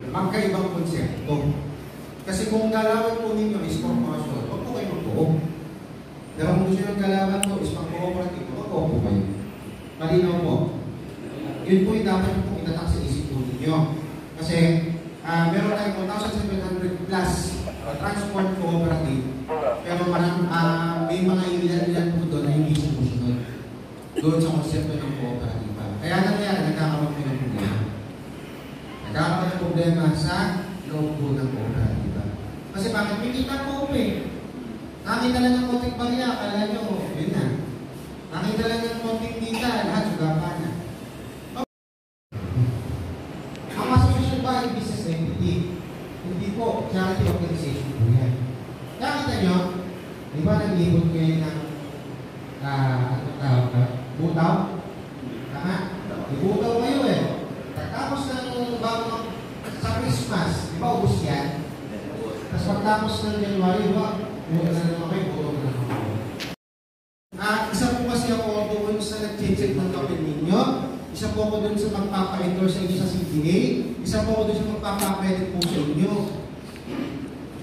magkaibang konsepto. Kasi kung galawan po ninyo is corporation, huwag po kayo mag-co-op. Pero kung gusto yung galawan po is pang-cooperative, mag-co-op po kayo. Malinaw po. Yun po yung dapat yung pong itatak sa isip po ninyo. Kasi meron tayong 1,700 plus transport cooperative. Pero may mga ilan-ilan po doon na hindi sumusunod doon sa konsepto ng kooperatiba. Kaya nangyari, nagkakaroon po ng problema. Nagkakaroon ng problema sa loob po ng kooperatiba. Kasi bakit? May kita po nakita lang ng konting barya, akala nyo, yun na. Nakita lang ng konting kita, lahat sugapan na. Ang association ba ay business entity? Hindi po, charity organization po yan. Nakita nyo, di ba nag-ibot kayo ng butaw? Tama? Ibutaw kayo Tapos ng bago sa Christmas, di ba ubus yan? Tapos pagtapos ng January, di ba? Buta na naman kayo, buto na naman kayo. Isa po kasi ako doon sa nag-check ng kapit ninyo. Isa po ako doon sa magpapa-endorse sa inyo sa CDA. Isa po ako doon sa magpapa-credit po sa inyo.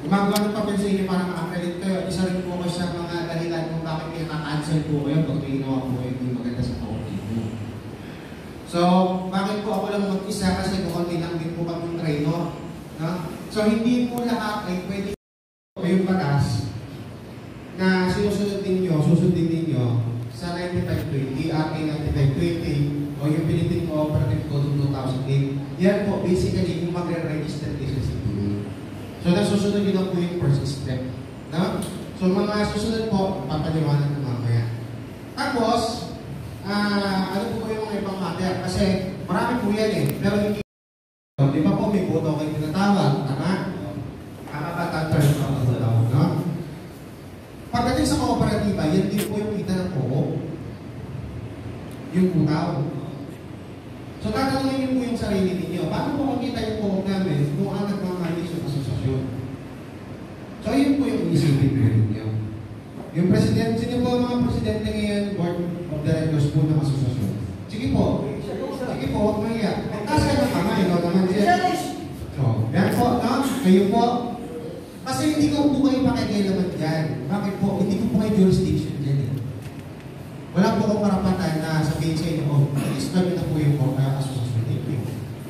Gumagawa ng papel sa inyo para maka-credit kayo. Isa rin po ako sa mga dahilan kung bakit kayo na-cancel po kayo pag ginawa po kayo hindi maganda sa kapit ninyo. So, bakit po ako lang mag-isa kasi kukunti lang din po kami trainer. No? So, hindi po lahat ay pwede yung batas na susundin ninyo sa 9520, RA 9520 o yung Philippine Cooperative Code of 2008. Yan po, basically, yung magre-register kayo sa CPA. So, nasusunod yun na po yung first step. No? So, mga susunod po, papaliwanag ko mamaya. Tapos, ano po yung mga ibang matter? Kasi marami po yan pero hindi. Di ba po may boto kayo tinatawag? Tama? Tama ba tatawag ang boto? No? Pagdating sa kooperatiba, yan din po yung kita ng co-op. Yung butaw. So tatanungin niyo po yung sarili ninyo. Paano po makita yung co-op namin kung ang nagmamanis yung asosasyon? So yun po yung isipin po ninyo. Yung presidente, sino po mga presidente ngayon, board of directors po ng asosasyon? Sige po. Sige po, huwag maya. Magtaas ka ng kamay, ikaw naman siya. So, yan po, no? Kayo po. Kasi hindi ko po kayo pakikilaman dyan. Bakit po? Hindi ko po kayo jurisdiction dyan Wala po akong karapatan na sabihin sa inyo, i-start na po yung asosasyon ninyo.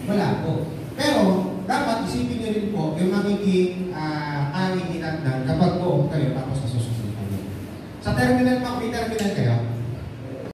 Wala po. Pero, dapat isipin nyo rin po yung magiging kinagdan kapag po kayo tapos asosasyon kayo. Sa terminal, may terminal kayo?